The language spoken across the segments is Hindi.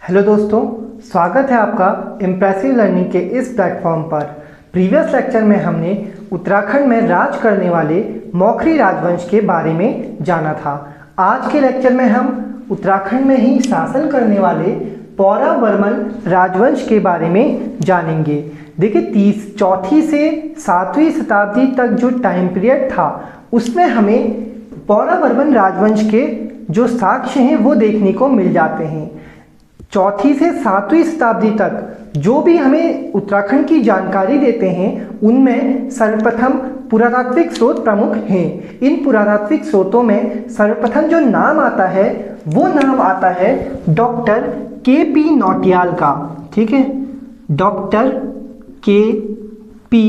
हेलो दोस्तों, स्वागत है आपका इम्प्रेसिव लर्निंग के इस प्लेटफॉर्म पर। प्रीवियस लेक्चर में हमने उत्तराखंड में राज करने वाले मौखरी राजवंश के बारे में जाना था। आज के लेक्चर में हम उत्तराखंड में ही शासन करने वाले पौरावर्मन राजवंश के बारे में जानेंगे। देखिए, चौथी से 7वीं शताब्दी तक जो टाइम पीरियड था उसमें हमें पौरावर्मन राजवंश के जो साक्ष्य हैं वो देखने को मिल जाते हैं। चौथी से 7वीं शताब्दी तक जो भी हमें उत्तराखंड की जानकारी देते हैं उनमें सर्वप्रथम पुरातात्विक स्रोत प्रमुख हैं। इन पुरातात्विक स्रोतों में सर्वप्रथम जो नाम आता है वो नाम आता है डॉक्टर के.पी. नौटियाल का। ठीक है, डॉक्टर के.पी.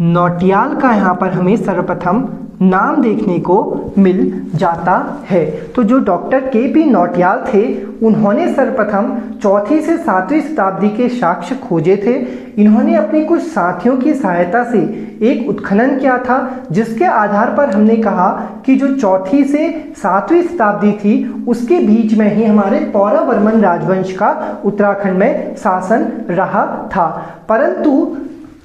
नौटियाल का यहाँ पर हमें सर्वप्रथम नाम देखने को मिल जाता है। तो जो डॉक्टर के.पी. नौटियाल थे उन्होंने सर्वप्रथम चौथी से 7वीं शताब्दी के साक्ष्य खोजे थे। इन्होंने अपने कुछ साथियों की सहायता से एक उत्खनन किया था, जिसके आधार पर हमने कहा कि जो चौथी से 7वीं शताब्दी थी उसके बीच में ही हमारे पौरावर्मन राजवंश का उत्तराखंड में शासन रहा था। परंतु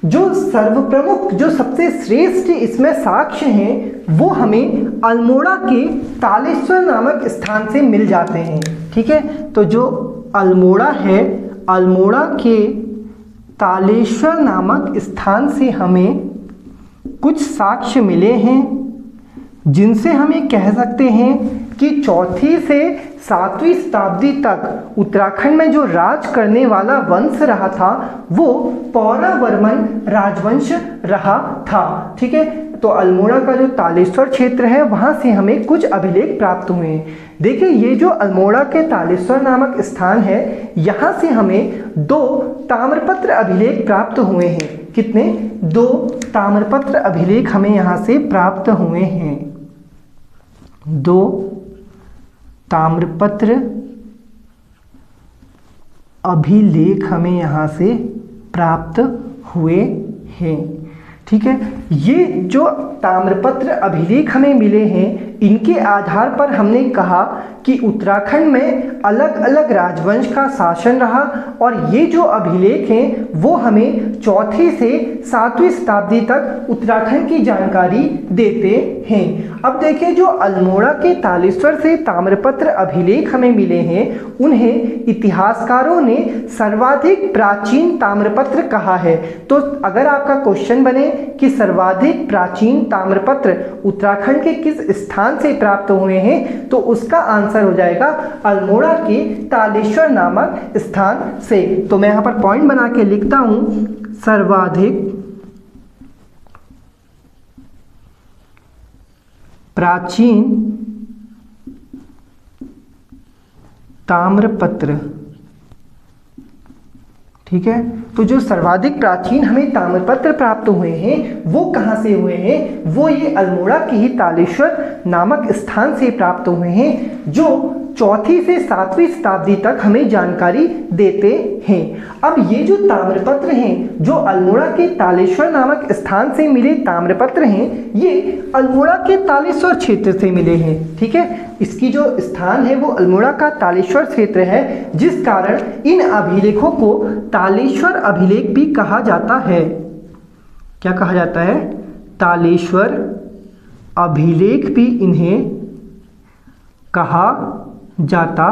जो सर्वप्रमुख जो सबसे श्रेष्ठ इसमें साक्ष्य हैं वो हमें अल्मोड़ा के तालेश्वर नामक स्थान से मिल जाते हैं। ठीक है, तो जो अल्मोड़ा है, अल्मोड़ा के तालेश्वर नामक स्थान से हमें कुछ साक्ष्य मिले हैं जिनसे हमें कह सकते हैं कि चौथी से 7वीं शताब्दी तक उत्तराखंड में जो राज करने वाला वंश रहा था वो पौरावर्मन राजवंश रहा था। ठीक है, तो अल्मोड़ा का जो तालेश्वर क्षेत्र है वहाँ से हमें कुछ अभिलेख प्राप्त हुए हैं। देखिए, ये जो अल्मोड़ा के तालेश्वर नामक स्थान है यहाँ से हमें 2 ताम्रपत्र अभिलेख प्राप्त हुए हैं। कितने? 2 ताम्रपत्र अभिलेख हमें यहाँ से प्राप्त हुए हैं। 2 ताम्रपत्र अभिलेख हमें यहाँ से प्राप्त हुए हैं। ठीक है, ये जो ताम्रपत्र अभिलेख हमें मिले हैं इनके आधार पर हमने कहा कि उत्तराखंड में अलग अलग राजवंश का शासन रहा और ये जो अभिलेख हैं वो हमें चौथी से 7वीं शताब्दी तक उत्तराखंड की जानकारी देते हैं। अब देखिए, जो अल्मोड़ा के तालेश्वर से ताम्रपत्र अभिलेख हमें मिले हैं उन्हें इतिहासकारों ने सर्वाधिक प्राचीन ताम्रपत्र कहा है। तो अगर आपका क्वेश्चन बने कि सर्वाधिक प्राचीन ताम्रपत्र उत्तराखंड के किस स्थान से प्राप्त हुए हैं तो उसका आंसर हो जाएगा अल्मोड़ा के तालेश्वर नामक स्थान से। तो मैं यहाँ पर पॉइंट बना के लिखता हूं, सर्वाधिक प्राचीन ताम्रपत्र। ठीक है, तो जो सर्वाधिक प्राचीन हमें ताम्रपत्र प्राप्त हुए हैं वो कहाँ से हुए हैं? वो ये अल्मोड़ा के ही तालेश्वर नामक स्थान से प्राप्त हुए हैं जो चौथी से 7वीं शताब्दी तक हमें जानकारी देते हैं। अब ये जो ताम्रपत्र हैं जो अल्मोड़ा के तालेश्वर नामक स्थान से मिले ताम्रपत्र हैं ये अल्मोड़ा के तालेश्वर क्षेत्र से मिले हैं। ठीक है, इसकी जो स्थान है वो अल्मोड़ा का तालेश्वर क्षेत्र है, जिस कारण इन अभिलेखों को तालेश्वर अभिलेख भी कहा जाता है। क्या कहा जाता है? तालेश्वर अभिलेख भी इन्हें कहा जाता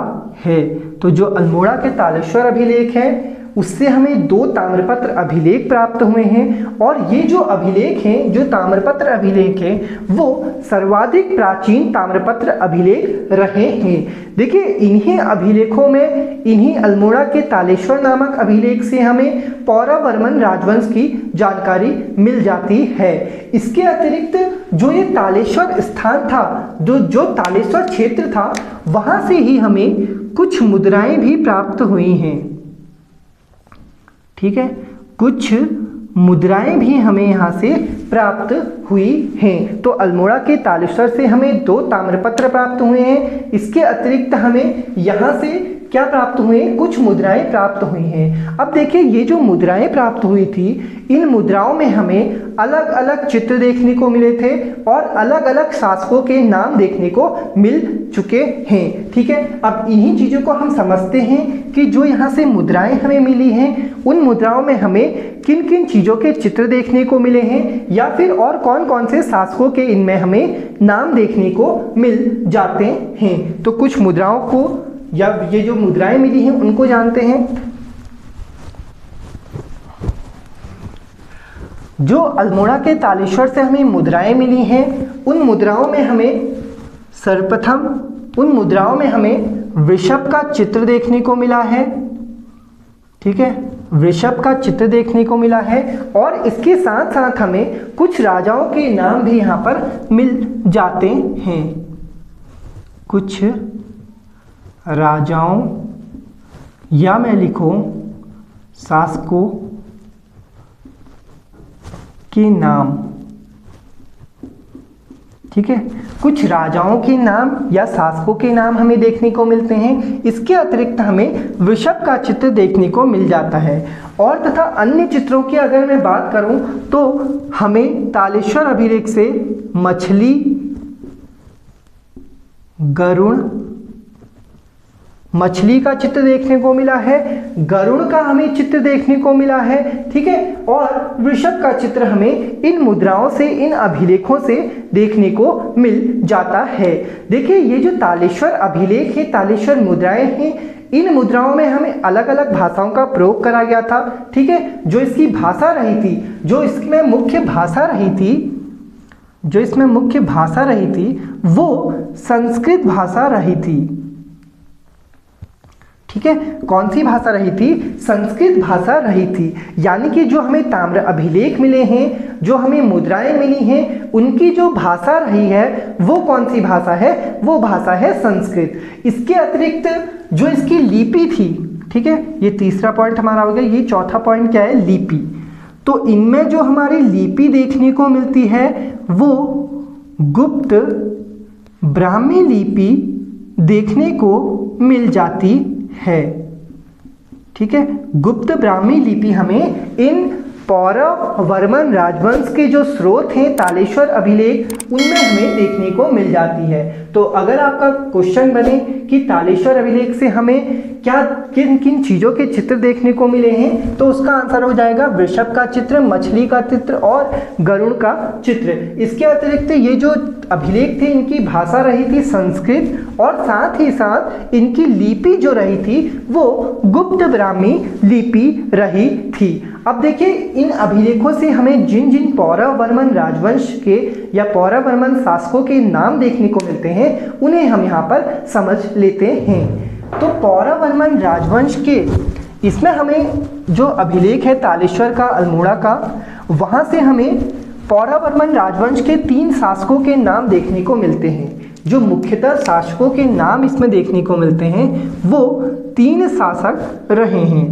है। तो जो अल्मोड़ा के तालेश्वर अभिलेख है उससे हमें 2 ताम्रपत्र अभिलेख प्राप्त हुए हैं और ये जो अभिलेख हैं, जो ताम्रपत्र अभिलेख हैं वो सर्वाधिक प्राचीन ताम्रपत्र अभिलेख रहे हैं। देखिए, इन्हीं अभिलेखों में, इन्हीं अल्मोड़ा के तालेश्वर नामक अभिलेख से हमें पौरावर्मन राजवंश की जानकारी मिल जाती है। इसके अतिरिक्त जो ये तालेश्वर स्थान था, जो तालेश्वर क्षेत्र था, वहाँ से ही हमें कुछ मुद्राएं भी प्राप्त हुई हैं। ठीक है, कुछ मुद्राएं भी हमें यहाँ से प्राप्त हुई हैं। तो अल्मोड़ा के तालेश्वर से हमें 2 ताम्रपत्र प्राप्त हुए हैं। इसके अतिरिक्त हमें यहाँ से क्या प्राप्त हुए, कुछ मुद्राएं प्राप्त हुई हैं। अब देखिए ये जो मुद्राएं प्राप्त हुई थी, इन मुद्राओं में हमें अलग अलग चित्र देखने को मिले थे और अलग अलग शासकों के नाम देखने को मिल चुके हैं। ठीक है, अब इन्हीं चीज़ों को हम समझते हैं कि जो यहाँ से मुद्राएं हमें मिली हैं, उन मुद्राओं में हमें किन किन चीज़ों के चित्र देखने को मिले हैं या फिर और कौन कौन से शासकों के इनमें हमें नाम देखने को मिल जाते हैं। तो कुछ मुद्राओं को या ये जो मुद्राएं मिली हैं उनको जानते हैं। जो अल्मोड़ा के तालेश्वर से हमें मुद्राएं मिली हैं, उन मुद्राओं में हमें सर्वप्रथम उन मुद्राओं में हमें वृषभ का चित्र देखने को मिला है। ठीक है, वृषभ का चित्र देखने को मिला है और इसके साथ साथ हमें कुछ राजाओं के नाम भी यहाँ पर मिल जाते हैं। कुछ राजाओं या मैं लिखूं शासकों के नाम। ठीक है, कुछ राजाओं के नाम या शासकों के नाम हमें देखने को मिलते हैं। इसके अतिरिक्त हमें वृषभ का चित्र देखने को मिल जाता है और तथा अन्य चित्रों की अगर मैं बात करूं तो हमें तालेश्वर अभिलेख से मछली, गरुड़, मछली का चित्र देखने को मिला है, गरुड़ का हमें चित्र देखने को मिला है। ठीक है, और वृषभ का चित्र हमें इन मुद्राओं से, इन अभिलेखों से देखने को मिल जाता है। देखिए ये जो तालेश्वर अभिलेख है, तालेश्वर मुद्राएं हैं, इन मुद्राओं में हमें अलग अलग भाषाओं का प्रयोग करा गया था। ठीक है, जो इसकी भाषा रही थी, जो इसमें मुख्य भाषा रही थी, जो इसमें मुख्य भाषा रही थी वो संस्कृत भाषा रही थी। ठीक है, कौन सी भाषा रही थी, संस्कृत भाषा रही थी। यानी कि जो हमें ताम्र अभिलेख मिले हैं, जो हमें मुद्राएं मिली हैं, उनकी जो भाषा रही है वो कौन सी भाषा है, वो भाषा है संस्कृत। इसके अतिरिक्त जो इसकी लिपि थी, ठीक है, ये तीसरा पॉइंट हमारा हो गया। ये चौथा पॉइंट क्या है, लिपि। तो इनमें जो हमारी लिपि देखने को मिलती है वो गुप्त ब्राह्मी लिपि देखने को मिल जाती है। ठीक है, गुप्त ब्राह्मी लिपि हमें इन पौरव वर्मन राजवंश के जो स्रोत हैं तालेश्वर अभिलेख, उनमें हमें देखने को मिल जाती है। तो अगर आपका क्वेश्चन बने कि तालेश्वर अभिलेख से हमें क्या किन किन चीज़ों के चित्र देखने को मिले हैं, तो उसका आंसर हो जाएगा वृषभ का चित्र, मछली का चित्र और गरुड़ का चित्र। इसके अतिरिक्त ये जो अभिलेख थे इनकी भाषा रही थी संस्कृत और साथ ही साथ इनकी लिपि जो रही थी वो गुप्त ब्राह्मी लिपि रही थी। अब देखिए इन अभिलेखों से हमें जिन जिन पौरव वर्मन राजवंश के या पौरव वर्मन शासकों के नाम देखने को मिलते हैं उन्हें हम यहाँ पर समझ लेते हैं। तो पौरव वर्मन राजवंश के इसमें हमें जो अभिलेख है तालेश्वर का, अल्मोड़ा का, वहाँ से हमें पौरव वर्मन राजवंश के 3 शासकों के नाम देखने को मिलते हैं। जो मुख्यतः शासकों के नाम इसमें देखने को मिलते हैं वो 3 शासक रहे हैं।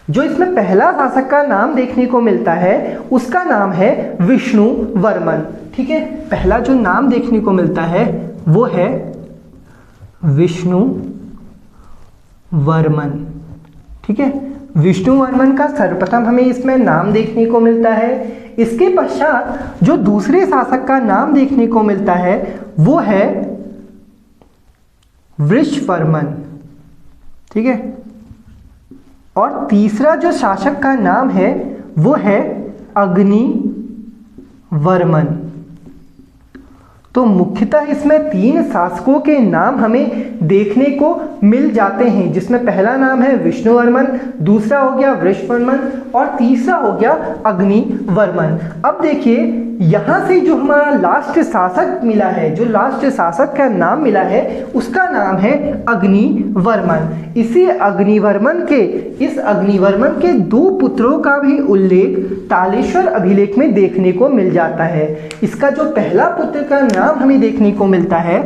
जो इसमें पहला शासक का नाम देखने को मिलता है उसका नाम है विष्णु वर्मन। ठीक है, पहला जो नाम देखने को मिलता है वो है विष्णु वर्मन। ठीक है, विष्णु वर्मन का सर्वप्रथम हमें इसमें नाम देखने को मिलता है। इसके पश्चात जो दूसरे शासक का नाम देखने को मिलता है वो है वृषवर्मन। ठीक है, और तीसरा जो शासक का नाम है वो है अग्निवर्मन। तो मुख्यतः इसमें 3 शासकों के नाम हमें देखने को मिल जाते हैं, जिसमें पहला नाम है विष्णुवर्मन, दूसरा हो गया वृषवर्मन और तीसरा हो गया अग्निवर्मन। अब देखिए यहाँ से जो हमारा लास्ट शासक मिला है, जो लास्ट शासक का नाम मिला है उसका नाम है अग्निवर्मन। इस अग्निवर्मन के 2 पुत्रों का भी उल्लेख तालेश्वर अभिलेख में देखने को मिल जाता है। इसका जो पहला पुत्र का नाम हमें देखने को मिलता है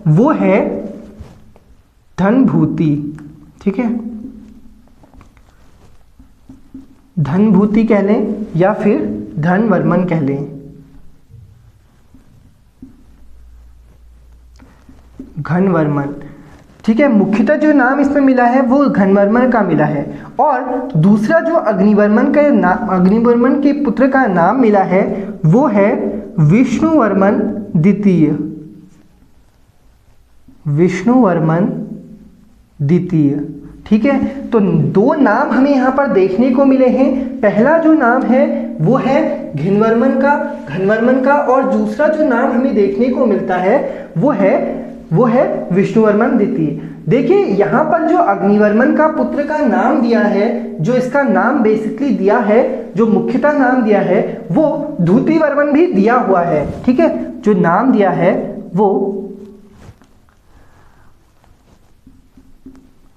वो है धनभूति। ठीक है, धनभूति कह लें या फिर धनवर्मन कह लें। घनवर्मन। ठीक है, मुख्यतः जो नाम इसमें मिला है वो घनवर्मन का मिला है, और दूसरा जो अग्निवर्मन के पुत्र का नाम मिला है वो है विष्णुवर्मन द्वितीय। विष्णुवर्मन द्वितीय। ठीक है, तो दो नाम हमें यहाँ पर देखने को मिले हैं। पहला जो नाम है वो है घनवर्मन का, और दूसरा जो नाम हमें देखने को मिलता है वो है विष्णुवर्मन द्वितीय। देखिए यहाँ पर जो अग्निवर्मन का पुत्र का नाम दिया है, जो इसका नाम बेसिकली दिया है, जो मुख्यतः नाम दिया है वो द्युतिवर्मन भी दिया हुआ है। ठीक है, जो नाम दिया है वो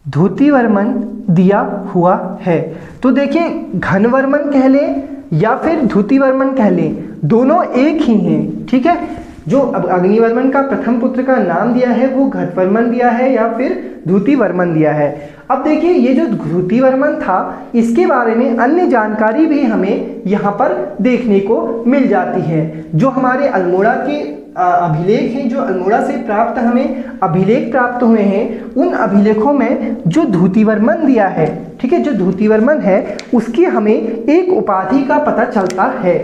द्युतिवर्मन दिया हुआ है। तो देखिए घनवर्मन कह लें या फिर द्युतिवर्मन कह लें, दोनों एक ही हैं। ठीक है, जो अग्निवर्मन का प्रथम पुत्र का नाम दिया है वो घनवर्मन दिया है या फिर द्युतिवर्मन दिया है। अब देखिए ये जो द्युतिवर्मन था इसके बारे में अन्य जानकारी भी हमें यहाँ पर देखने को मिल जाती है। जो हमारे अल्मोड़ा के अभिलेख हैं, जो अल्मोड़ा से प्राप्त हमें अभिलेख प्राप्त हुए हैं, उन अभिलेखों में जो द्युतिवर्मन दिया है, ठीक है, जो द्युतिवर्मन है उसकी हमें एक उपाधि का पता चलता है।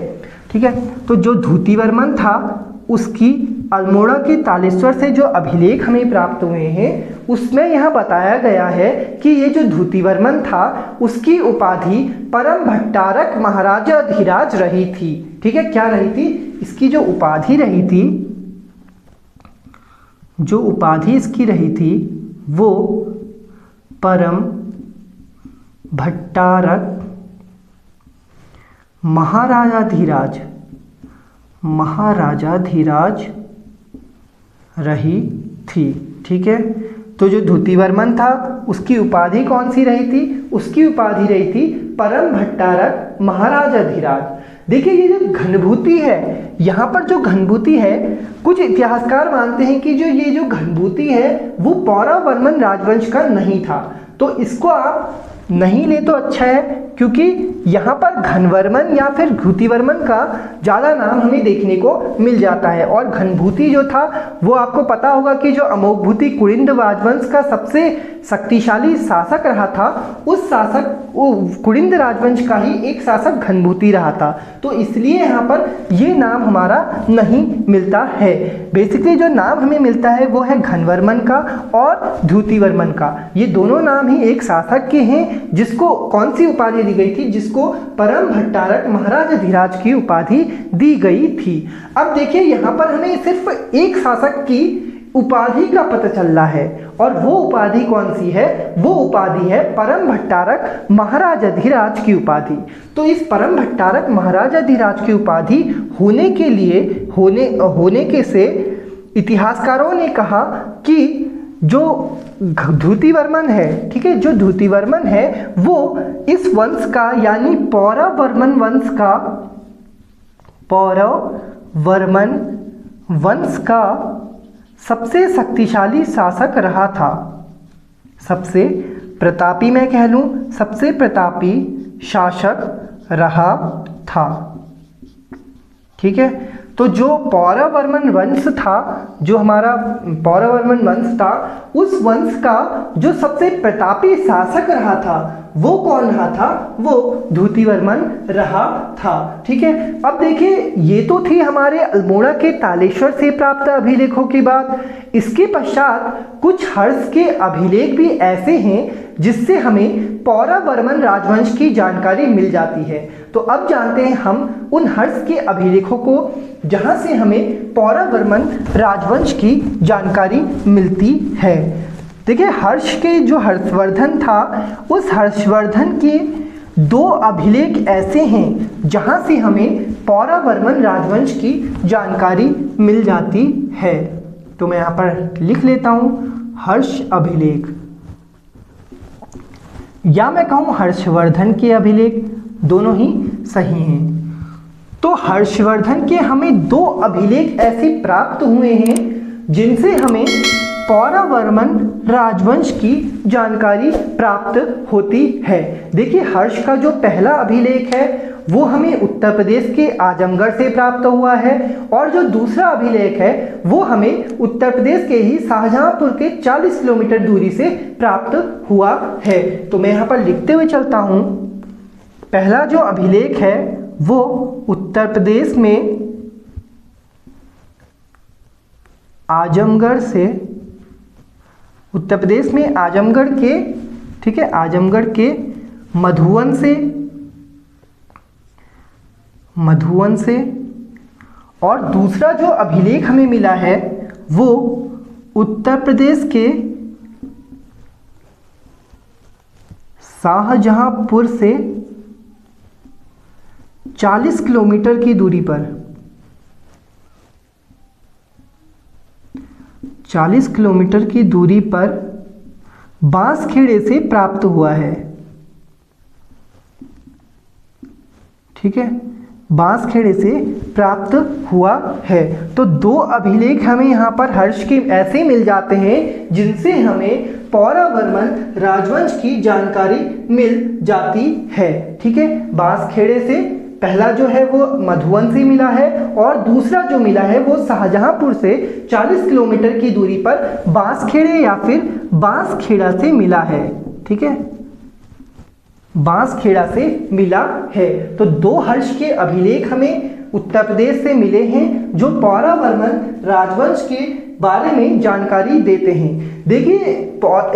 ठीक है, तो जो द्युतिवर्मन था उसकी अल्मोड़ा के तालेश्वर से जो अभिलेख हमें प्राप्त हुए हैं उसमें यह बताया गया है कि ये जो द्युतिवर्मन था उसकी उपाधि परम भट्टारक महाराजाधिराज रही थी। ठीक है, क्या रही थी? इसकी जो उपाधि रही थी, जो उपाधि इसकी रही थी वो परम भट्टारक महाराजाधिराज रही थी। ठीक है, तो जो द्युतिवर्मन था उसकी उपाधि कौन सी रही थी? उसकी उपाधि रही थी परम भट्टारक महाराजाधिराज। देखिए ये जो घनभूति है, यहाँ पर जो घनभूति है, कुछ इतिहासकार मानते हैं कि ये जो घनभूति है वो पौरवर्मन राजवंश का नहीं था। तो इसको आप नहीं ले तो अच्छा है, क्योंकि यहाँ पर घनवर्मन या फिर द्युतिवर्मन का ज़्यादा नाम हमें देखने को मिल जाता है। और घनभूति जो था वो आपको पता होगा कि जो अमोघभूति कुलिंद राजवंश का सबसे शक्तिशाली शासक रहा था, उस शासक कुलिंद राजवंश का ही एक शासक घनभूति रहा था। तो इसलिए यहाँ पर ये नाम हमारा नहीं मिलता है। बेसिकली जो नाम हमें मिलता है वो है घनवर्मन का और द्युतिवर्मन का। ये दोनों नाम ही एक शासक के हैं जिसको कौन सी उपाधि दी गई थी? जिसको परम भट्टारक महाराजाधिराज की उपाधि दी गई थी। अब देखिए यहाँ पर हमें सिर्फ एक शासक की उपाधि का पता चल रहा है, और वो उपाधि कौन सी है? वो उपाधि है परम भट्टारक महाराजाधिराज की उपाधि। तो इस परम भट्टारक महाराजाधिराज की उपाधि होने के से इतिहासकारों ने कहा कि जो द्युतिवर्मन है, ठीक है, जो द्युतिवर्मन है वो इस वंश का यानी पौरवर्मन वंश का सबसे शक्तिशाली शासक रहा था। सबसे प्रतापी, मैं कह लूँ सबसे प्रतापी शासक रहा था। ठीक है, तो जो पौरवर्मन वंश था, जो हमारा पौरवर्मन वंश था, उस वंश का जो सबसे प्रतापी शासक रहा था वो कौन रहा था? वो द्युतिवर्मन रहा था। ठीक है, अब देखिए ये तो थी हमारे अल्मोड़ा के तालेश्वर से प्राप्त अभिलेखों की बात। इसके पश्चात कुछ हर्ष के अभिलेख भी ऐसे हैं जिससे हमें पौरवर्मन राजवंश की जानकारी मिल जाती है। तो अब जानते हैं हम उन हर्ष के अभिलेखों को जहां से हमें पौरवर्मन राजवंश की जानकारी मिलती है। देखिए हर्ष के जो हर्षवर्धन था, उस हर्षवर्धन के दो अभिलेख ऐसे हैं जहां से हमें पौरवर्मन राजवंश की जानकारी मिल जाती है। तो मैं यहाँ पर लिख लेता हूँ हर्ष अभिलेख, या मैं कहूँ हर्षवर्धन के अभिलेख, दोनों ही सही हैं। तो हर्षवर्धन के हमें दो अभिलेख ऐसे प्राप्त हुए हैं जिनसे हमें पौरवर्मन राजवंश की जानकारी प्राप्त होती है। देखिए हर्ष का जो पहला अभिलेख है वो हमें उत्तर प्रदेश के आजमगढ़ से प्राप्त हुआ है, और जो दूसरा अभिलेख है वो हमें उत्तर प्रदेश के ही शाहजहांपुर के 40 किलोमीटर दूरी से प्राप्त हुआ है। तो मैं यहाँ पर लिखते हुए चलता हूँ। पहला जो अभिलेख है वो उत्तर प्रदेश में आजमगढ़ से, उत्तर प्रदेश में आजमगढ़ के, ठीक है, आजमगढ़ के मधुवन से, और दूसरा जो अभिलेख हमें मिला है वो उत्तर प्रदेश के शाहजहांपुर से 40 किलोमीटर की दूरी पर, 40 किलोमीटर की दूरी पर बांसखेड़े से प्राप्त हुआ है। ठीक है, बांसखेड़े से प्राप्त हुआ है। तो दो अभिलेख हमें यहाँ पर हर्ष के ऐसे मिल जाते हैं जिनसे हमें पौरावर्मन राजवंश की जानकारी मिल जाती है। ठीक है, बांसखेड़े से पहला जो है वो मधुवन से मिला है, और दूसरा जो मिला है वो शाहजहांपुर से 40 किलोमीटर की दूरी पर बांसखेड़े या फिर बांसखेड़ा से मिला है। ठीक है, बांसखेड़ा से मिला है। तो दो हर्ष के अभिलेख हमें उत्तर प्रदेश से मिले हैं जो पौरावर्मन राजवंश के बारे में जानकारी देते हैं। देखिए,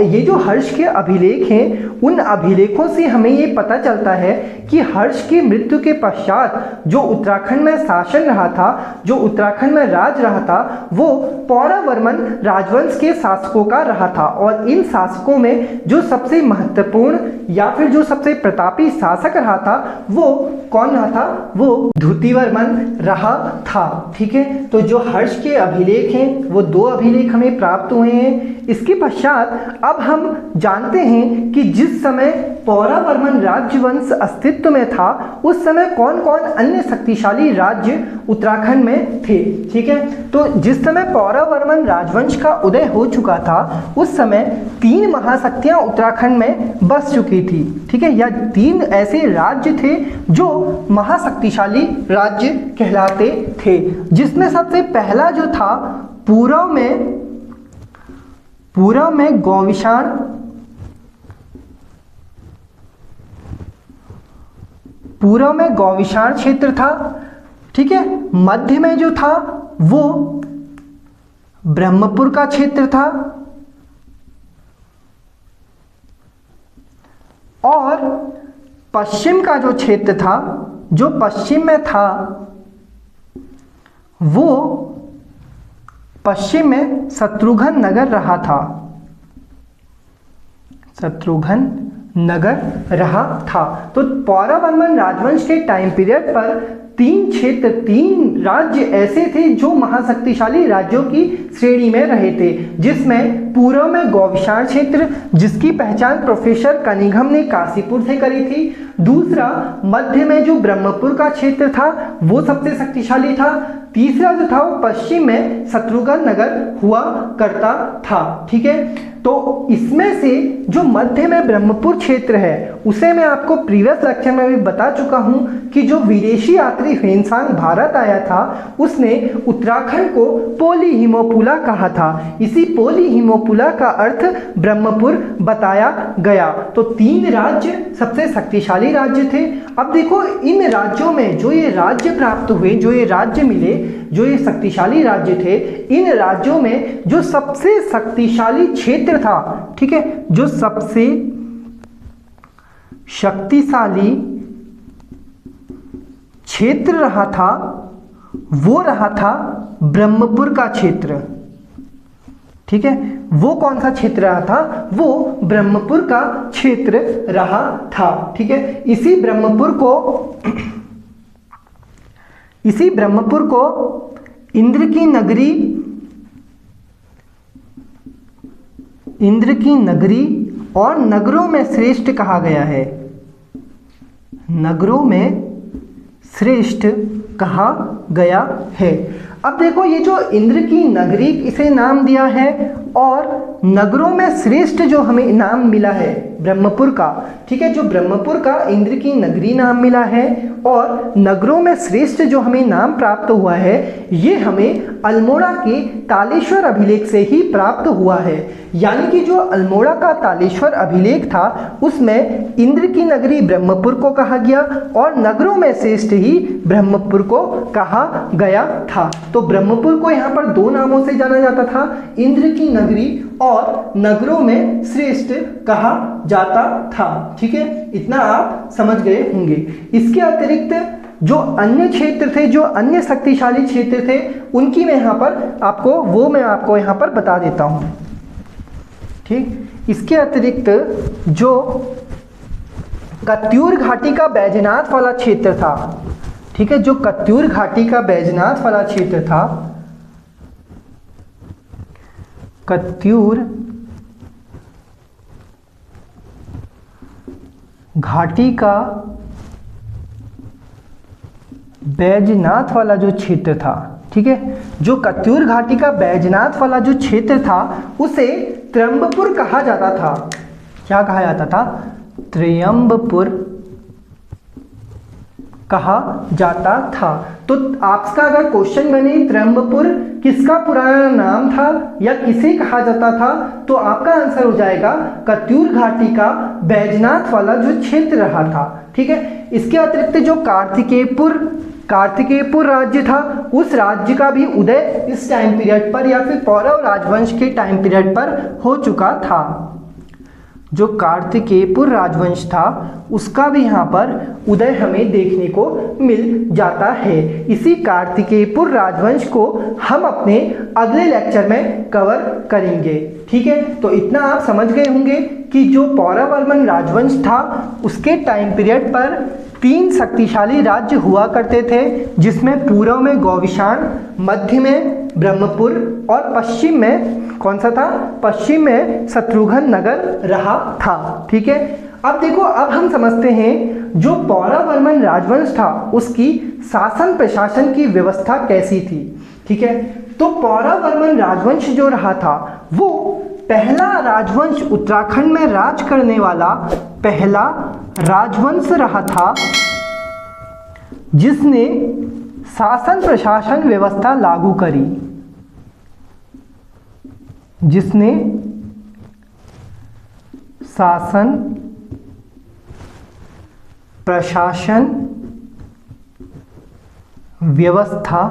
ये जो हर्ष के अभिलेख हैं, उन अभिलेखों से हमें ये पता चलता है कि हर्ष की मृत्यु के पश्चात जो उत्तराखंड में शासन रहा था, जो उत्तराखंड में राज रहा था, वो पौरावर्मन राजवंश के शासकों का रहा था। और इन शासकों में जो सबसे महत्वपूर्ण या फिर जो सबसे प्रतापी शासक रहा था वो कौन रहा था? वो द्युतिवर्मन रहा था। ठीक है, तो जो हर्ष के अभिलेख हैं वो दो अभिलेख हमें प्राप्त हुए हैं। इसके पश्चात अब हम जानते हैं कि जिस समय पौरावर्मन राज्यवंश अस्तित्व में था उस समय कौन कौन अन्य शक्तिशाली राज्य उत्तराखंड में थे। ठीक है, तो जिस समय पौरावर्मन राजवंश का उदय हो चुका था उस समय 3 महाशक्तियां उत्तराखंड में बस चुकी थी। ठीक है, या 3 ऐसे राज्य थे जो महाशक्तिशाली राज्य कहलाते थे, जिसमें सबसे पहला जो था पूर्व में गौविशाण, पूर्व में गौविशाण क्षेत्र था। ठीक है, मध्य में जो था वो ब्रह्मपुर का क्षेत्र था, और पश्चिम का जो क्षेत्र था, जो पश्चिम में था, वो पश्चिम में शत्रुघ्न नगर रहा था, शत्रुघ्न नगर रहा था। तो पौरावर्मन राजवंश के टाइम पीरियड पर 3 क्षेत्र, 3 राज्य ऐसे थे जो महाशक्तिशाली राज्यों की श्रेणी में रहे थे, जिसमें पूर्व में गौविशाण क्षेत्र, जिसकी पहचान प्रोफेसर कनिंघम ने काशीपुर से करी थी। दूसरा, मध्य में जो ब्रह्मपुर का क्षेत्र था वो सबसे शक्तिशाली था। तीसरा जो था वो पश्चिम में शत्रुघ्न नगर हुआ करता था। ठीक है, तो इसमें से जो मध्य में ब्रह्मपुर क्षेत्र है उसे मैं आपको प्रीवियस लेक्चर में भी बता चुका हूं कि जो विदेशी यात्री ह्वेनसांग भारत आया था उसने उत्तराखंड को पोली हिमोपुला कहा था। इसी पोली हिमोपुला का अर्थ ब्रह्मपुर बताया गया। तो 3 राज्य सबसे शक्तिशाली राज्य थे। अब देखो, इन राज्यों में जो ये राज्य प्राप्त हुए, जो ये राज्य मिले, जो ये शक्तिशाली राज्य थे, इन राज्यों में जो सबसे शक्तिशाली क्षेत्र था, ठीक है, जो सबसे शक्तिशाली क्षेत्र रहा था वो रहा था ब्रह्मपुर का क्षेत्र। ठीक है, वो कौन सा क्षेत्र रहा था? वो ब्रह्मपुर का क्षेत्र रहा था। ठीक है, इसी ब्रह्मपुर को इंद्र की नगरी और नगरों में श्रेष्ठ कहा गया है। नगरों में श्रेष्ठ कहा गया है। अब देखो, ये जो इंद्र की नगरी इसे नाम दिया है और नगरों में श्रेष्ठ जो हमें इनाम मिला है ब्रह्मपुर का, ठीक है, जो ब्रह्मपुर का इंद्र की नगरी नाम मिला है और नगरों में श्रेष्ठ जो हमें नाम प्राप्त हुआ है, ये हमें अल्मोड़ा के तालेश्वर अभिलेख से ही प्राप्त हुआ है। यानी कि जो अल्मोड़ा का तालेश्वर अभिलेख था उसमें इंद्र की नगरी ब्रह्मपुर को कहा गया और नगरों में श्रेष्ठ ही ब्रह्मपुर को कहा गया था। तो ब्रह्मपुर को यहाँ पर दो नामों से जाना जाता था, इंद्र की नगरी और नगरों में श्रेष्ठ कहा जाता था। ठीक है, इतना आप समझ गए होंगे। इसके अतिरिक्त जो अन्य क्षेत्र थे, जो अन्य शक्तिशाली क्षेत्र थे, उनकी मैं यहाँ पर आपको यहाँ पर बता देता हूँ। ठीक, इसके अतिरिक्त जो कत्यूर घाटी का बैजनाथ वाला क्षेत्र था, ठीक है, जो कत्यूर घाटी का बैजनाथ वाला क्षेत्र था, कत्यूर घाटी का बैजनाथ वाला जो क्षेत्र था, ठीक है, जो कत्यूर घाटी का बैजनाथ वाला जो क्षेत्र था उसे त्र्यंबपुर कहा जाता था। क्या कहा जाता था? त्र्यंबपुर कहा जाता था। तो आपका अगर क्वेश्चन बने त्र्यंबपुर किसका पुराना नाम था या किसे कहा जाता था, तो आपका आंसर हो जाएगा कत्यूर घाटी का बैजनाथ वाला जो क्षेत्र रहा था। ठीक है, इसके अतिरिक्त जो कार्तिकेयपुर राज्य था, उस राज्य का भी उदय इस टाइम पीरियड पर या फिर पौरव राजवंश के टाइम पीरियड पर हो चुका था। जो कार्तिकेयपुर राजवंश था उसका भी यहाँ पर उदय हमें देखने को मिल जाता है। इसी कार्तिकेयपुर राजवंश को हम अपने अगले लेक्चर में कवर करेंगे। ठीक है, तो इतना आप समझ गए होंगे कि जो पौरवर्मन राजवंश था उसके टाइम पीरियड पर 3 शक्तिशाली राज्य हुआ करते थे, जिसमें पूर्व में गौविशाण, मध्य में ब्रह्मपुर और पश्चिम में कौन सा था? पश्चिम में शत्रुघ्न नगर रहा था। ठीक है, अब देखो, अब हम समझते हैं जो पौरवर्मन राजवंश था उसकी शासन प्रशासन की व्यवस्था कैसी थी। ठीक है, तो पौरवर्मन राजवंश जो रहा था वो पहला राजवंश उत्तराखंड में राज करने वाला पहला राजवंश रहा था जिसने शासन प्रशासन व्यवस्था लागू करी, जिसने शासन प्रशासन व्यवस्था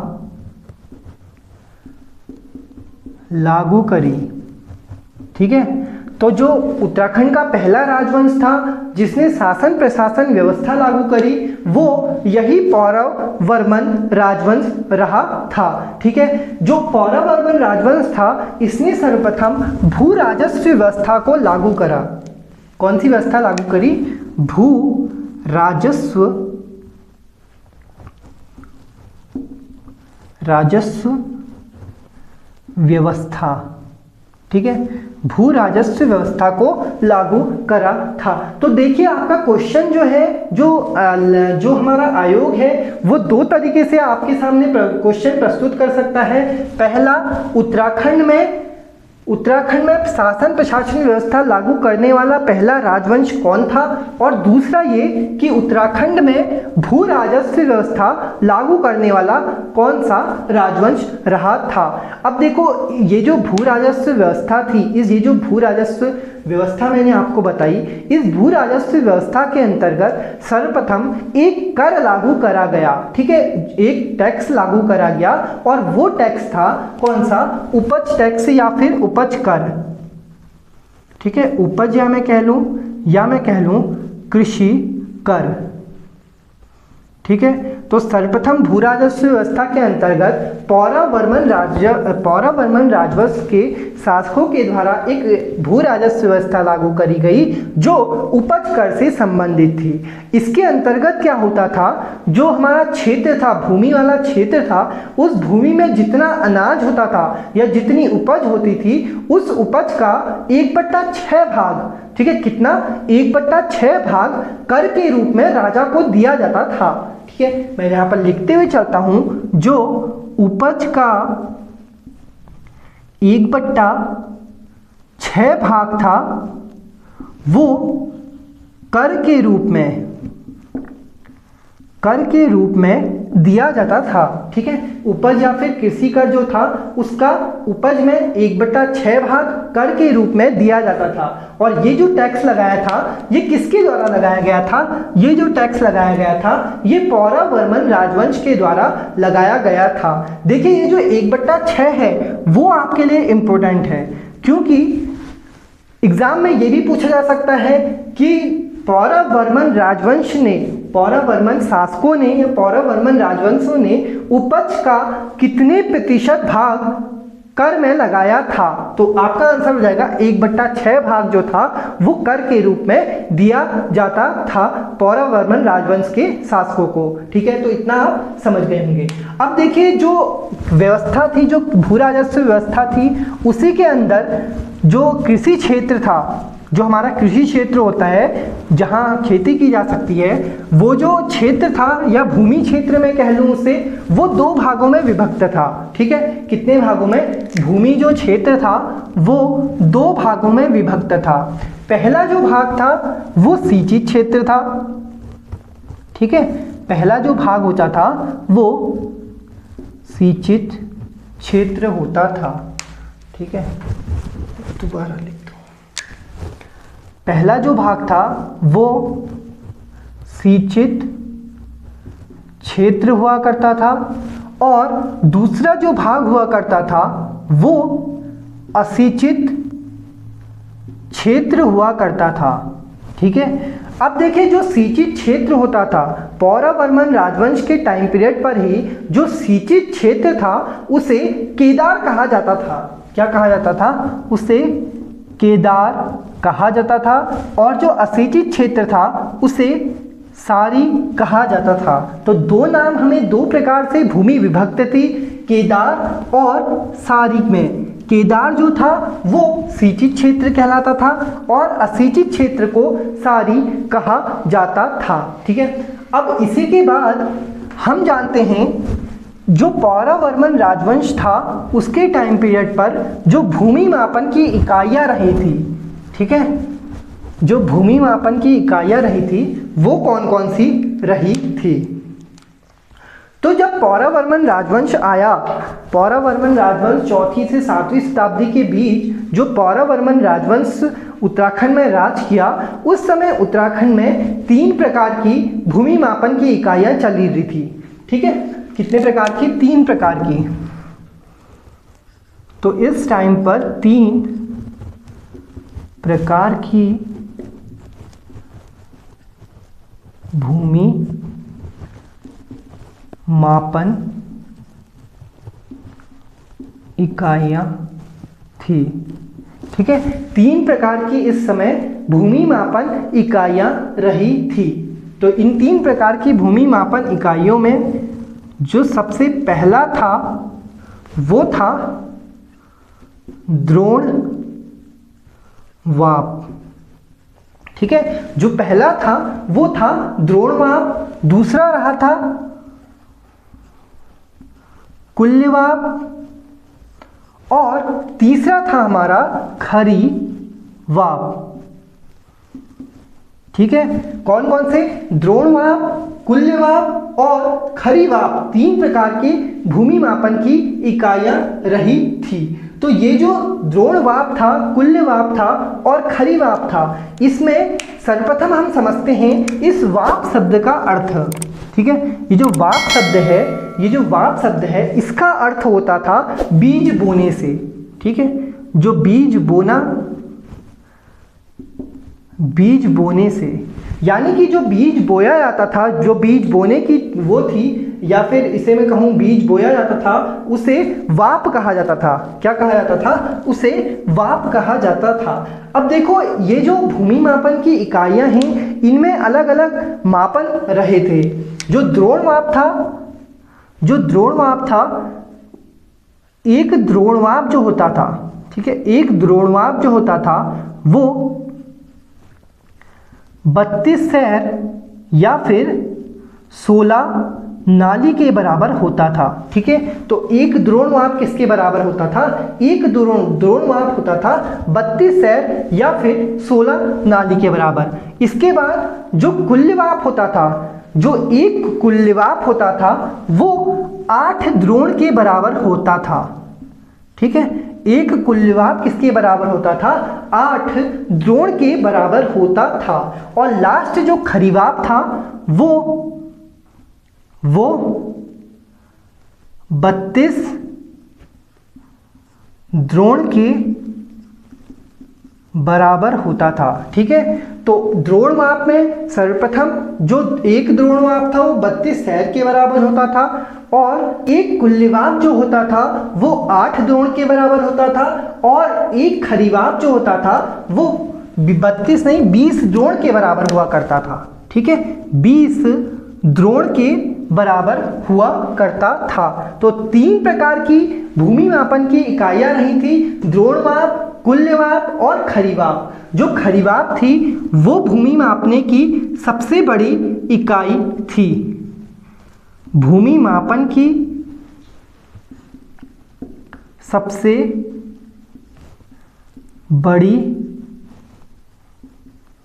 लागू करी। ठीक है, तो जो उत्तराखंड का पहला राजवंश था जिसने शासन प्रशासन व्यवस्था लागू करी वो यही पौरवर्मन राजवंश रहा था। ठीक है, जो पौरवर्मन राजवंश था इसने सर्वप्रथम भू राजस्व व्यवस्था को लागू करा। कौन सी व्यवस्था लागू करी? भू राजस्व व्यवस्था। ठीक है, भू राजस्व व्यवस्था को लागू करा था। तो देखिए, आपका क्वेश्चन जो है, जो हमारा आयोग है वो 2 तरीके से आपके सामने क्वेश्चन प्रस्तुत कर सकता है। पहला, उत्तराखंड में शासन प्रशासन व्यवस्था लागू करने वाला पहला राजवंश कौन था, और दूसरा ये कि उत्तराखंड में भू राजस्व व्यवस्था लागू करने वाला कौन सा राजवंश रहा था। अब देखो, ये जो भू राजस्व व्यवस्था थी, ये जो भू राजस्व व्यवस्था मैंने आपको बताई, इस भू राजस्व व्यवस्था के अंतर्गत सर्वप्रथम एक कर लागू करा गया। ठीक है, एक टैक्स लागू करा गया और वो टैक्स था कौन सा? उपज टैक्स या फिर उपज कर। ठीक है, उपज या मैं कह लूं कृषि कर। ठीक है, तो सर्वप्रथम भू राजस्व व्यवस्था के अंतर्गत पौरवर्मन राजवंश के शासकों के द्वारा एक भू राजस्व व्यवस्था लागू करी गई जो उपज कर से संबंधित थी। इसके अंतर्गत क्या होता था? जो हमारा क्षेत्र था, भूमि वाला क्षेत्र था, उस भूमि में जितना अनाज होता था या जितनी उपज होती थी उस उपज का 1/6 भाग, ठीक है, कितना? 1/6 भाग कर के रूप में राजा को दिया जाता था। ठीक है, मैं यहाँ पर लिखते हुए चलता हूं, जो उपज का 1/6 6 भाग था वो कर के रूप में दिया जाता था। ठीक है, उपज या फिर कृषि कर जो था उसका उपज में 1/6 भाग कर के रूप में दिया जाता था। और ये जो टैक्स लगाया था ये किसके द्वारा लगाया गया था? ये जो टैक्स लगाया गया था ये पौरवर्मन राजवंश के द्वारा लगाया गया था। देखिए ये जो 1/6 है वो आपके लिए इम्पोर्टेंट है, क्योंकि एग्जाम में ये भी पूछा जा सकता है कि पौरवर्मन राजवंश ने, पौरवर्मन शासकों ने या पौरवर्मन राजवंशों ने उपज का कितने प्रतिशत भाग कर में लगाया था? तो आपका आंसर हो जाएगा 1/6 भाग जो था वो कर के रूप में दिया जाता था पौरवर्मन राजवंश के शासकों को। ठीक है, तो इतना आप समझ गए होंगे। अब देखिए जो व्यवस्था थी, जो भू राजस्व व्यवस्था थी, उसी के अंदर जो कृषि क्षेत्र था, जो हमारा कृषि क्षेत्र होता है जहाँ खेती की जा सकती है, वो जो क्षेत्र था या भूमि क्षेत्र में कह लूँ उसे, वो 2 भागों में विभक्त था। ठीक है, कितने भागों में? भूमि जो क्षेत्र था वो 2 भागों में विभक्त था। पहला जो भाग था वो सिंचित क्षेत्र था। ठीक है, पहला जो भाग होता था वो सिंचित क्षेत्र होता था। ठीक है, दोबारा लिख दो। पहला जो भाग था वो सिंचित क्षेत्र हुआ करता था और दूसरा जो भाग हुआ करता था वो असिंचित क्षेत्र हुआ करता था। ठीक है, अब देखिए जो सिंचित क्षेत्र होता था, पौरवर्मन राजवंश के टाइम पीरियड पर ही जो सिंचित क्षेत्र था उसे केदार कहा जाता था। क्या कहा जाता था? उसे केदार कहा जाता था। और जो असिंचित क्षेत्र था उसे सारी कहा जाता था। तो 2 नाम हमें 2 प्रकार से भूमि विभक्त थी, केदार और सारी में। केदार जो था वो सिंचित क्षेत्र कहलाता था और असिंचित क्षेत्र को सारी कहा जाता था। ठीक है, अब इसी के बाद हम जानते हैं जो पौरवर्मन राजवंश था उसके टाइम पीरियड पर जो भूमि मापन की इकाइयाँ रही थी। ठीक है, जो भूमि मापन की इकाइयाँ रही थी वो कौन कौन सी रही थी? तो जब पौरवर्मन राजवंश आया, पौरवर्मन राजवंश 4वीं से 7वीं शताब्दी के बीच जो पौरवर्मन राजवंश उत्तराखंड में राज किया, उस समय उत्तराखंड में 3 प्रकार की भूमि मापन की इकाइयाँ चली रही थी। ठीक है, कितने प्रकार की? 3 प्रकार की। तो इस टाइम पर 3 प्रकार की भूमि मापन इकाइयां थी। ठीक है, 3 प्रकार की इस समय भूमि मापन इकाइयां रही थी। तो इन 3 प्रकार की भूमि मापन इकाइयों में जो सबसे पहला था वो था द्रोण वाप। ठीक है, जो पहला था वो था द्रोण वाप, दूसरा रहा था कुल्यवाप और तीसरा था हमारा खरी वाप। ठीक है, कौन कौन से? द्रोणवाप, कुल्यवाप और खरीवाप, 3 प्रकार की भूमि मापन की इकाइयां रही थी। तो ये जो द्रोणवाप था, कुल्यवाप था और खरीवाप था, इसमें सर्वप्रथम हम समझते हैं इस वाप शब्द का अर्थ। ठीक है, ये जो वाप शब्द है, ये जो वाप शब्द है इसका अर्थ होता था बीज बोने से। ठीक है, जो बीज बोने से, यानी कि जो बीज बोया जाता था, जो बीज बोने की वो थी, या फिर इसे मैं कहूँ बीज बोया जाता था, उसे वाप कहा जाता था। क्या कहा जाता था? उसे वाप कहा जाता था। अब देखो ये जो भूमि मापन की इकाइयां हैं इनमें अलग अलग मापन रहे थे। जो द्रोणवाप था, एक द्रोणवाप जो होता था, ठीक है, एक द्रोणवाप जो होता था वो 32 सैर या फिर 16 नाली के बराबर होता था। ठीक है, तो एक द्रोणमाप किसके बराबर होता था? एक द्रोणमाप होता था 32 सैर या फिर 16 नाली के बराबर। इसके बाद जो कुल्यवाप होता था, जो एक कुल्यवाप होता था वो 8 द्रोण के बराबर होता था। ठीक है, एक कुल्यवाप किसके बराबर होता था? 8 द्रोण के बराबर होता था। और लास्ट जो खरीवाप था वो 32 द्रोण के बराबर होता था। ठीक है, तो द्रोणमाप में सर्वप्रथम जो एक द्रोणमाप था वो 32 सैर के बराबर होता था, और एक कुल्यवाप जो होता था वो 8 द्रोण के बराबर होता था, और एक खरीवाप जो होता था वो 32 नहीं 20 द्रोण के बराबर हुआ करता था। ठीक है, 20 द्रोण के बराबर हुआ करता था। तो 3 प्रकार की भूमि मापन की इकाइयां रही थी, द्रोणमाप, कुल्यवाप और खरीवाप। जो खरीवाप थी वो भूमि मापने की सबसे बड़ी इकाई थी। भूमि मापन की सबसे बड़ी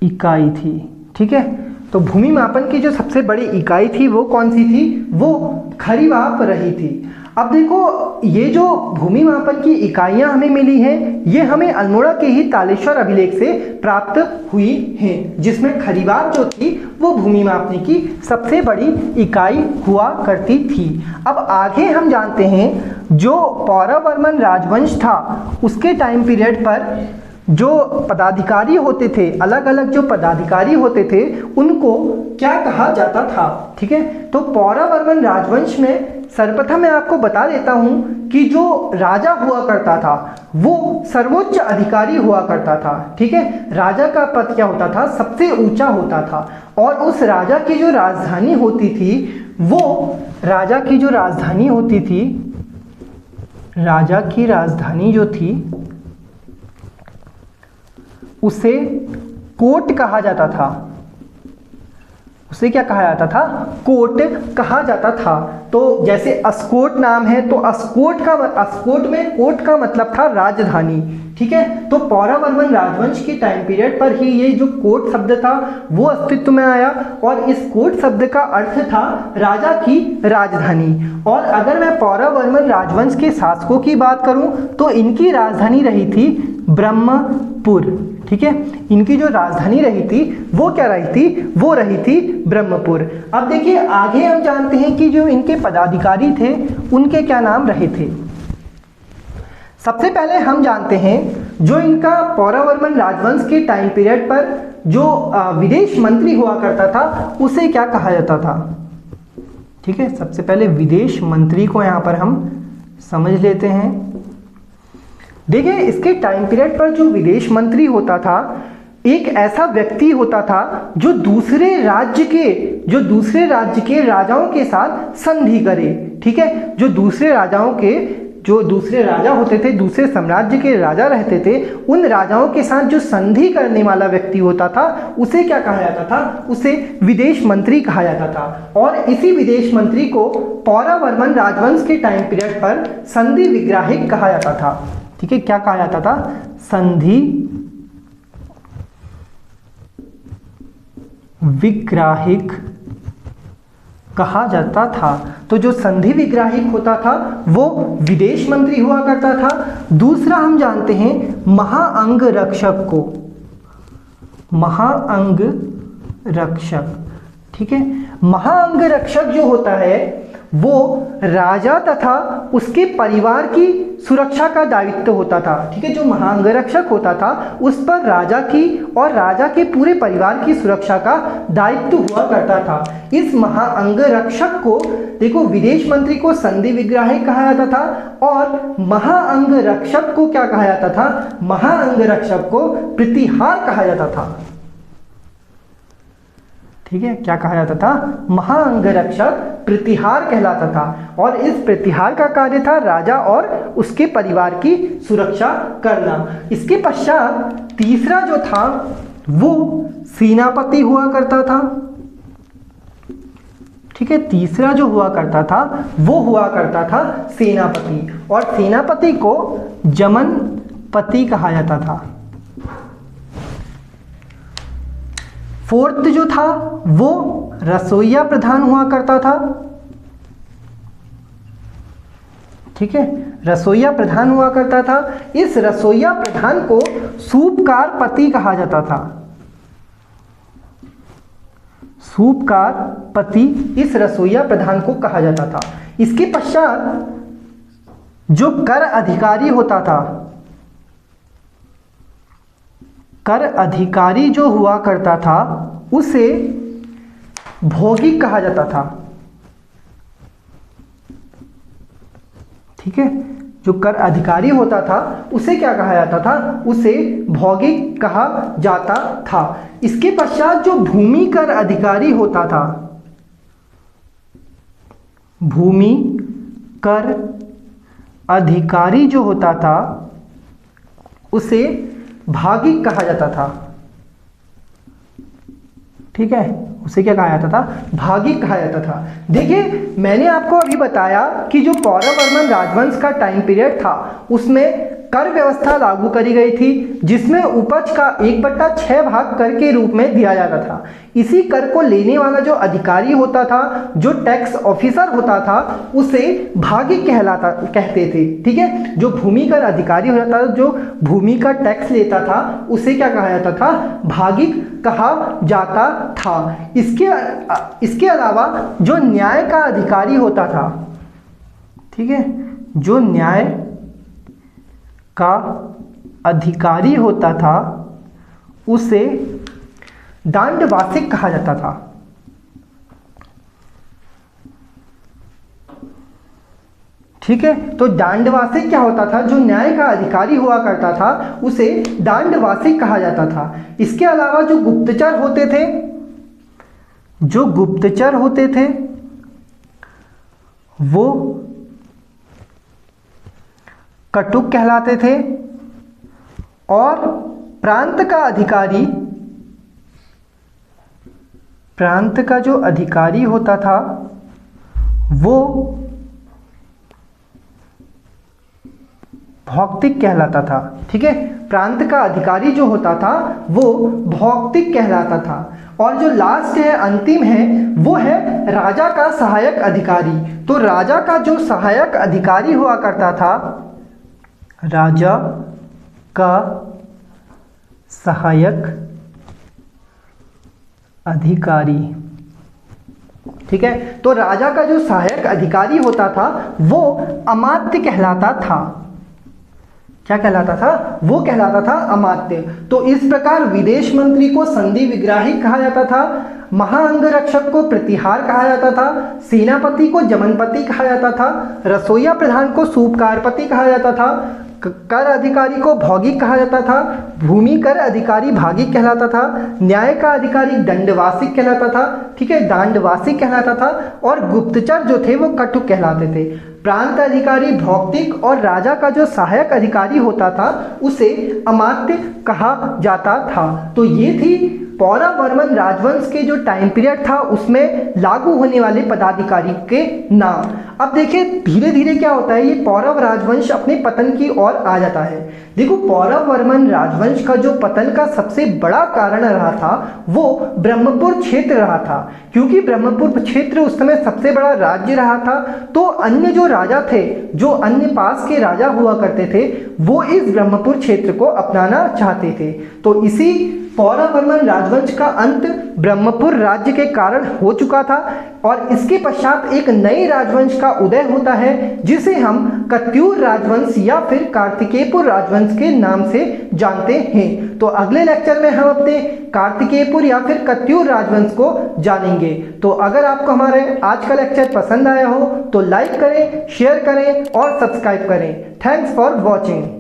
इकाई थी। ठीक है, तो भूमि मापन की जो सबसे बड़ी इकाई थी वो कौन सी थी? वो खरीवाप रही थी। अब देखो, ये जो भूमि मापन की इकाइयां हमें मिली हैं, ये हमें अल्मोड़ा के ही तालेश्वर अभिलेख से प्राप्त हुई हैं, जिसमें खरीवाप जो थी वो भूमि मापने की सबसे बड़ी इकाई हुआ करती थी। अब आगे हम जानते हैं जो पौरव वर्मन राजवंश था उसके टाइम पीरियड पर जो पदाधिकारी होते थे, अलग अलग जो पदाधिकारी होते थे उनको क्या कहा जाता था? ठीक है, तो पौरव वर्मन राजवंश में सर्वप्रथम मैं आपको बता देता हूं कि जो राजा हुआ करता था वो सर्वोच्च अधिकारी हुआ करता था। ठीक है, राजा का पद क्या होता था? सबसे ऊंचा होता था। और उस राजा की जो राजधानी होती थी वो राजा की जो राजधानी होती थी, राजा की राजधानी जो थी उसे कोट कहा जाता था। उसे क्या कहा जाता था? कोट कहा जाता था। तो जैसे अस्कोट नाम है, तो अस्कोट में कोट का मतलब था राजधानी। ठीक है, तो पौरव वर्मन राजवंश के टाइम पीरियड पर ही ये जो कोट शब्द था वो अस्तित्व में आया, और इस कोट शब्द का अर्थ था राजा की राजधानी। और अगर मैं पौरव वर्मन राजवंश के शासकों की बात करूं तो इनकी राजधानी रही थी ब्रह्मपुर। ठीक है, इनकी जो राजधानी रही थी वो क्या रही थी? वो रही थी ब्रह्मपुर। अब देखिए, आगे हम जानते हैं कि जो इनके पदाधिकारी थे उनके क्या नाम रहे थे। सबसे पहले हम जानते हैं जो इनका पौरव वर्मन राजवंश के टाइम पीरियड पर जो विदेश मंत्री हुआ करता था उसे क्या कहा जाता था। ठीक है, सबसे पहले विदेश मंत्री को यहाँ पर हम समझ लेते हैं। देखिए, इसके टाइम पीरियड पर जो विदेश मंत्री होता था एक ऐसा व्यक्ति होता था जो दूसरे राज्य के राजाओं के साथ संधि करे। ठीक है, जो दूसरे राजा होते थे, दूसरे साम्राज्य के राजा रहते थे, उन राजाओं के साथ जो संधि करने वाला व्यक्ति होता था उसे क्या कहा जाता था? उसे विदेश मंत्री कहा जाता था। और इसी विदेश मंत्री को पौरव वर्मन राजवंश के टाइम पीरियड पर संधि विग्राहिक कहा जाता था। ठीक है, क्या कहा जाता था? संधि विग्राहिक कहा जाता था। तो जो संधि विग्राहिक होता था वो विदेश मंत्री हुआ करता था। दूसरा हम जानते हैं महाअंग रक्षक को, महाअंग रक्षक। ठीक है, महाअंग रक्षक जो होता है वो राजा तथा उसके परिवार की सुरक्षा का दायित्व होता था। ठीक है, जो महाअंगरक्षक होता था उस पर राजा की और राजा के पूरे परिवार की सुरक्षा का दायित्व हुआ करता था। इस महाअंगरक्षक को देखो, विदेश मंत्री को संधि विग्राहिक कहा जाता था और महाअंगरक्षक को क्या कहा जाता था? महाअंगरक्षक को प्रतिहार कहा जाता था। ठीक है, क्या कहा जाता था? महाअंगरक्षक प्रतिहार कहलाता था। और इस प्रतिहार का कार्य था राजा और उसके परिवार की सुरक्षा करना। इसके पश्चात तीसरा जो था वो सेनापति हुआ करता था। ठीक है, तीसरा जो हुआ करता था वो हुआ करता था सेनापति, और सेनापति को जमनपति कहा जाता था। फोर्थ जो था वो रसोइया प्रधान हुआ करता था। ठीक है, रसोइया प्रधान हुआ करता था। इस रसोइया प्रधान को सूपकार पति कहा जाता था। सूपकार पति इस रसोइया प्रधान को कहा जाता था। इसके पश्चात जो कर अधिकारी होता था, कर अधिकारी जो हुआ करता था उसे भौगिक कहा जाता था। ठीक है, जो कर अधिकारी होता था उसे क्या कहा जाता था, उसे भौगिक कहा जाता था। इसके पश्चात जो भूमि कर अधिकारी होता था, भूमि कर अधिकारी जो होता था उसे भागिक कहा जाता था। ठीक है, उसे क्या कहा जाता था, भागिक कहा जाता था। देखिए, मैंने आपको अभी बताया कि जो पौरव-वर्मन राजवंश का टाइम पीरियड था उसमें कर व्यवस्था लागू करी गई थी, जिसमें उपज का 1/6 भाग कर के रूप में दिया जाता था। इसी कर को लेने वाला जो अधिकारी होता था, जो टैक्स ऑफिसर होता था, उसे भागिक कहते थे। ठीक है, जो भूमि कर अधिकारी होता था, जो भूमि का टैक्स लेता था, उसे क्या कहा जाता था, भागिक कहा जाता था। इसके अलावा जो न्याय का अधिकारी होता था, ठीक है, जो न्याय का अधिकारी होता था उसे दांडवासिक कहा जाता था। ठीक है, तो दांडवासिक क्या होता था, जो न्याय का अधिकारी हुआ करता था उसे दांडवासिक कहा जाता था। इसके अलावा जो गुप्तचर होते थे, जो गुप्तचर होते थे वो कटुक कहलाते थे, और प्रांत का अधिकारी, प्रांत का जो अधिकारी होता था वो भौतिक कहलाता था। ठीक है, प्रांत का अधिकारी जो होता था वो भौतिक कहलाता था। और जो लास्ट है, अंतिम है, वो है राजा का सहायक अधिकारी। तो राजा का जो सहायक अधिकारी हुआ करता था, राजा का सहायक अधिकारी, ठीक है, तो राजा का जो सहायक अधिकारी होता था वो अमात्य कहलाता था। क्या कहलाता था, वो कहलाता था अमात्य। तो इस प्रकार विदेश मंत्री को संधि विग्राहिक कहा जाता था, महाअंगरक्षक को प्रतिहार कहा जाता था, सेनापति को जमनपति कहा जाता था, रसोइया प्रधान को सूपकारपति कहा जाता था, कर अधिकारी को भौगिक कहा जाता था, भूमि कर अधिकारी भागिक कहलाता था, न्याय का अधिकारी दंडवासिक कहलाता था, ठीक है, दांडवासिक कहलाता था, और गुप्तचर जो थे वो कटुक कहलाते थे। प्रांत अधिकारी भौतिक, और राजा का जो सहायक अधिकारी होता था उसे अमात्य कहा जाता था। तो ये थी पौरव-वर्मन राजवंश के जो टाइम पीरियड था उसमें लागू होने वाले पदाधिकारी के नाम। अब देखिए धीरे धीरे क्या होता है, ये पौरव राजवंश अपने पतन की ओर आ जाता है। देखो, पौरव-वर्मन राजवंश का जो पतन का सबसे बड़ा कारण रहा था वो ब्रह्मपुर क्षेत्र रहा था, क्योंकि ब्रह्मपुर क्षेत्र उस समय सबसे बड़ा राज्य रहा था। तो अन्य जो राजा थे, जो अन्य पास के राजा हुआ करते थे, वो इस ब्रह्मपुर क्षेत्र को अपनाना चाहते थे। तो इसी पौरव-वर्मन राजवंश का अंत ब्रह्मपुर राज्य के कारण हो चुका था, और इसके पश्चात एक नए राजवंश का उदय होता है जिसे हम कत्यूर राजवंश या फिर कार्तिकेयपुर राजवंश के नाम से जानते हैं। तो अगले लेक्चर में हम अपने कार्तिकेयपुर या फिर कत्यूर राजवंश को जानेंगे। तो अगर आपको हमारे आज का लेक्चर पसंद आया हो तो लाइक करें, शेयर करें और सब्सक्राइब करें। Thanks for watching.